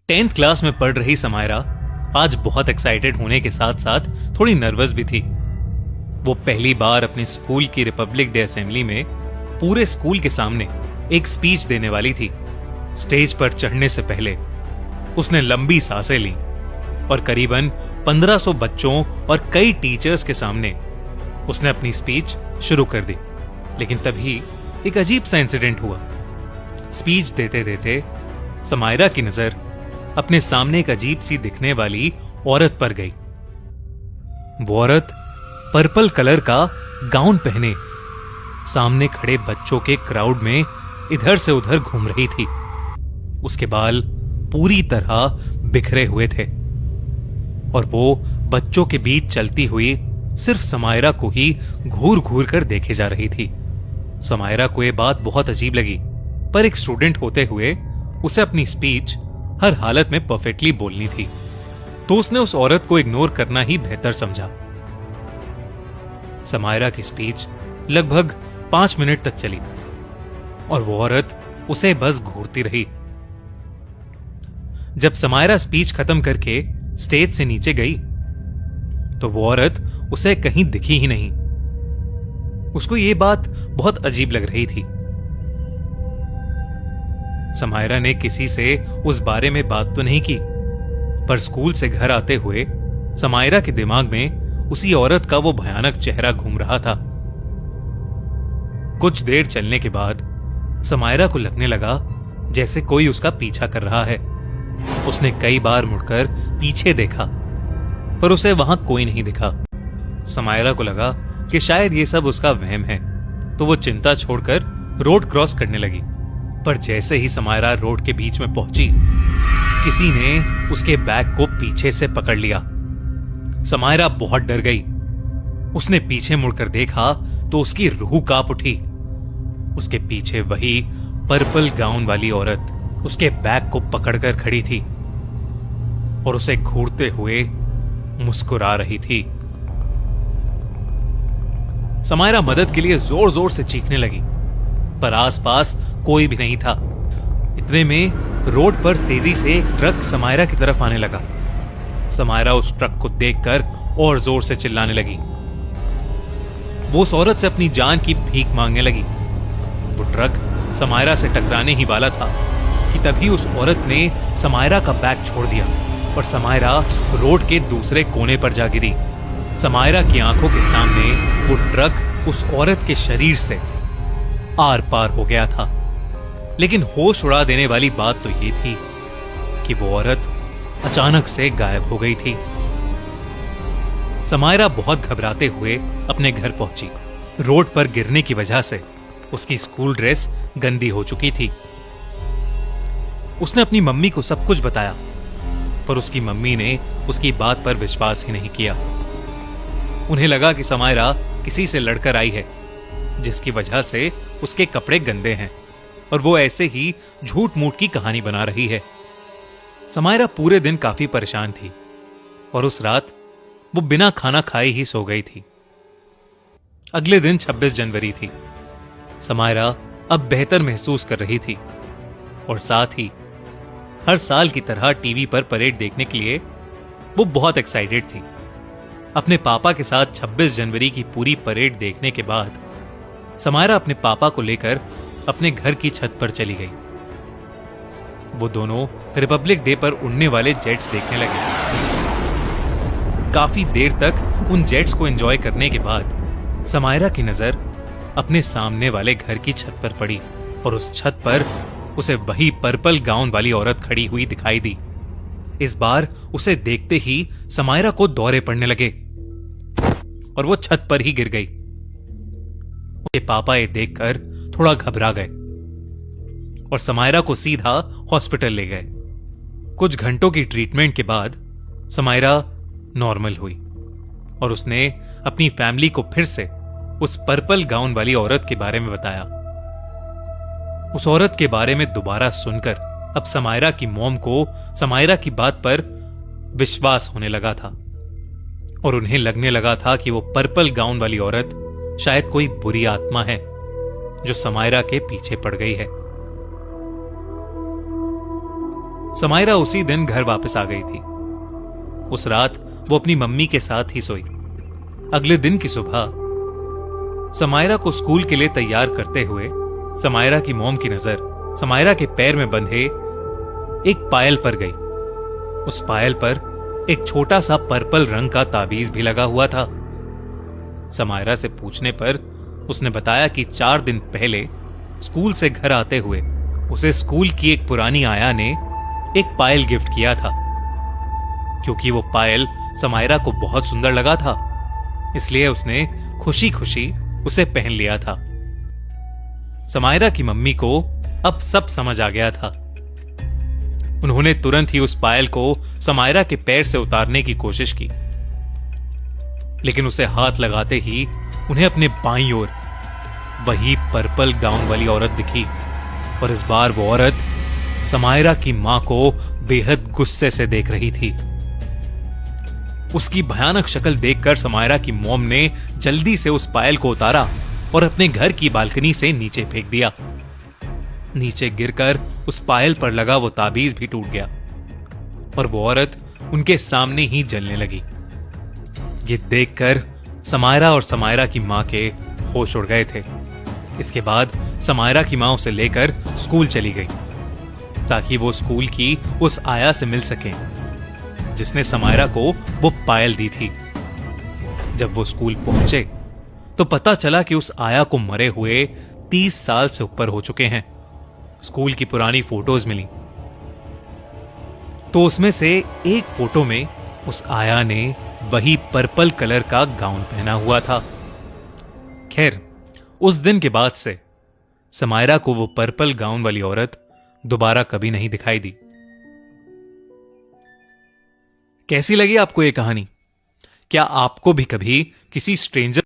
10th class में पढ़ रही समायरा आज बहुत एक्साइटेड होने के साथ साथ थोड़ी नर्वस भी थी। वो पहली बार अपने स्कूल की रिपब्लिक डे असेंबली में पूरे स्कूल के सामने एक स्पीच देने वाली थी। स्टेज पर चढ़ने से पहले उसने लंबी सांसें ली और करीबन 1500 बच्चों और कई टीचर्स के सामने उसने अपनी स्पीच शुरू कर दी। लेकिन तभी एक अजीब सा इंसिडेंट हुआ। स्पीच देते देते समायरा की नजर अपने सामने एक अजीब सी दिखने वाली औरत पर गई। वो औरत पर्पल कलर का गाउन पहने सामने खड़े बच्चों के क्राउड में इधर से उधर घूम रही थी। उसके बाल पूरी तरह बिखरे हुए थे और वो बच्चों के बीच चलती हुई सिर्फ समायरा को ही घूर घूर कर देखे जा रही थी। समायरा को यह बात बहुत अजीब लगी, पर एक स्टूडेंट होते हुए उसे अपनी स्पीच हर हालत में परफेक्टली बोलनी थी, तो उसने उस औरत को इग्नोर करना ही बेहतर समझा। समायरा की स्पीच लगभग 5 मिनट तक चली और वो औरत उसे बस घूरती रही। जब समायरा स्पीच खत्म करके स्टेज से नीचे गई तो वो औरत उसे कहीं दिखी ही नहीं। उसको ये बात बहुत अजीब लग रही थी। समायरा ने किसी से उस बारे में बात तो नहीं की, पर स्कूल से घर आते हुए समायरा के दिमाग में उसी औरत का वो भयानक चेहरा घूम रहा था। कुछ देर चलने के बाद समायरा को लगने लगा जैसे कोई उसका पीछा कर रहा है। उसने कई बार मुड़कर पीछे देखा, पर उसे वहां कोई नहीं दिखा। समायरा को लगा कि शायद ये सब उसका वहम है, तो वो चिंता छोड़कर रोड क्रॉस करने लगी। पर जैसे ही समायरा रोड के बीच में पहुंची, किसी ने उसके बैग को पीछे से पकड़ लिया। समायरा बहुत डर गई। उसने पीछे मुड़कर देखा तो उसकी रूह कांप उठी। उसके पीछे वही पर्पल गाउन वाली औरत उसके बैग को पकड़कर खड़ी थी और उसे घूरते हुए मुस्कुरा रही थी। समायरा मदद के लिए जोर जोर से चीखने लगी, पर आसपास कोई भी नहीं था। इतने में रोड पर तेजी से एक ट्रक समायरा की तरफ आने लगा। समायरा उस ट्रक को देखकर और जोर से चिल्लाने लगी। वो उस औरत से अपनी जान की भीख मांगने लगी। वो ट्रक समायरा से टकराने ही वाला था कि तभी उस औरत ने समायरा का बैग छोड़ दिया और समायरा रोड के दूसरे कोने पर जा गिरी। समायरा की आंखों के सामने वो ट्रक उस औरत के शरीर से आर पार हो गया था। लेकिन होश उड़ा देने वाली बात तो ये थी कि वो औरत अचानक से गायब हो गई थी। समायरा बहुत घबराते हुए अपने घर पहुंची। रोड पर गिरने की वजह से उसकी स्कूल ड्रेस गंदी हो चुकी थी। उसने अपनी मम्मी को सब कुछ बताया, पर उसकी मम्मी ने उसकी बात पर विश्वास ही नहीं किया। उन्हें लगा कि समायरा किसी से लड़कर आई है, जिसकी वजह से उसके कपड़े गंदे हैं और वो ऐसे ही झूठ मूठ की कहानी बना रही है। समायरा पूरे दिन काफी परेशान थी और उस रात वो बिना खाना खाए ही सो गई थी। अगले दिन 26 जनवरी थी। समायरा अब बेहतर महसूस कर रही थी और साथ ही हर साल की तरह टीवी पर परेड देखने के लिए वो बहुत एक्साइटेड थी। अपने पापा के साथ 26 जनवरी की पूरी परेड देखने के बाद समायरा अपने पापा को लेकर अपने घर की छत पर चली गई। वो दोनों रिपब्लिक डे पर उड़ने वाले जेट्स देखने लगे। काफी देर तक उन जेट्स को एंजॉय करने के बाद समायरा की नजर अपने सामने वाले घर की छत पर पड़ी और उस छत पर उसे वही पर्पल गाउन वाली औरत खड़ी हुई दिखाई दी। इस बार उसे देखते ही समायरा को दौरे पड़ने लगे और वो छत पर ही गिर गई। उसके पापा ये देखकर थोड़ा घबरा गए और समायरा को सीधा हॉस्पिटल ले गए। कुछ घंटों की ट्रीटमेंट के बाद समायरा नॉर्मल हुई और उसने अपनी फैमिली को फिर से उस पर्पल गाउन वाली औरत के बारे में बताया। उस औरत के बारे में दोबारा सुनकर अब समायरा की मॉम को समायरा की बात पर विश्वास होने लगा था और उन्हें लगने लगा था कि वो पर्पल गाउन वाली औरत शायद कोई बुरी आत्मा है जो समायरा के पीछे पड़ गई है। समायरा उसी दिन घर वापस आ गई थी। उस रात वो अपनी मम्मी के साथ ही सोई। अगले दिन की सुबह समायरा को स्कूल के लिए तैयार करते हुए समायरा की मॉम की नजर समायरा के पैर में बंधे एक पायल पर गई। उस पायल पर एक छोटा सा पर्पल रंग का ताबीज भी लगा हुआ था। समायरा से पूछने पर उसने बताया कि 4 दिन पहले स्कूल से घर आते हुए उसे स्कूल की एक पुरानी आया ने एक पायल गिफ्ट किया था। क्योंकि वो पायल समायरा को बहुत सुंदर लगा था, इसलिए उसने खुशी खुशी उसे पहन लिया था। समायरा की मम्मी को अब सब समझ आ गया था। उन्होंने तुरंत ही उस पायल को समायरा के पैर से उतारने की कोशिश की, लेकिन उसे हाथ लगाते ही उन्हें अपने बाईं ओर वही पर्पल गाउन वाली औरत दिखी। और इस बार वो औरत समायरा की मां को बेहद गुस्से से देख रही थी। उसकी भयानक शक्ल देखकर समायरा की मॉम ने जल्दी से उस पायल को उतारा और अपने घर की बालकनी से नीचे फेंक दिया। नीचे गिरकर उस पायल पर लगा वो ताबीज भी टूट गया और वो औरत उनके सामने ही जलने लगी। ये देखकर समायरा और समायरा की मां के होश उड़ गए थे। इसके बाद समायरा की मां उसे लेकर स्कूल चली गई ताकि वो स्कूल की उस आया से मिल सके जिसने समायरा को वो पायल दी थी। जब वो स्कूल पहुंचे तो पता चला कि उस आया को मरे हुए 30 साल से ऊपर हो चुके हैं। स्कूल की पुरानी फोटोज मिली तो उसमें से एक फोटो में उस आया ने वही पर्पल कलर का गाउन पहना हुआ था। खैर, उस दिन के बाद से समायरा को वो पर्पल गाउन वाली औरत दोबारा कभी नहीं दिखाई दी। कैसी लगी आपको ये कहानी? क्या आपको भी कभी किसी स्ट्रेंजर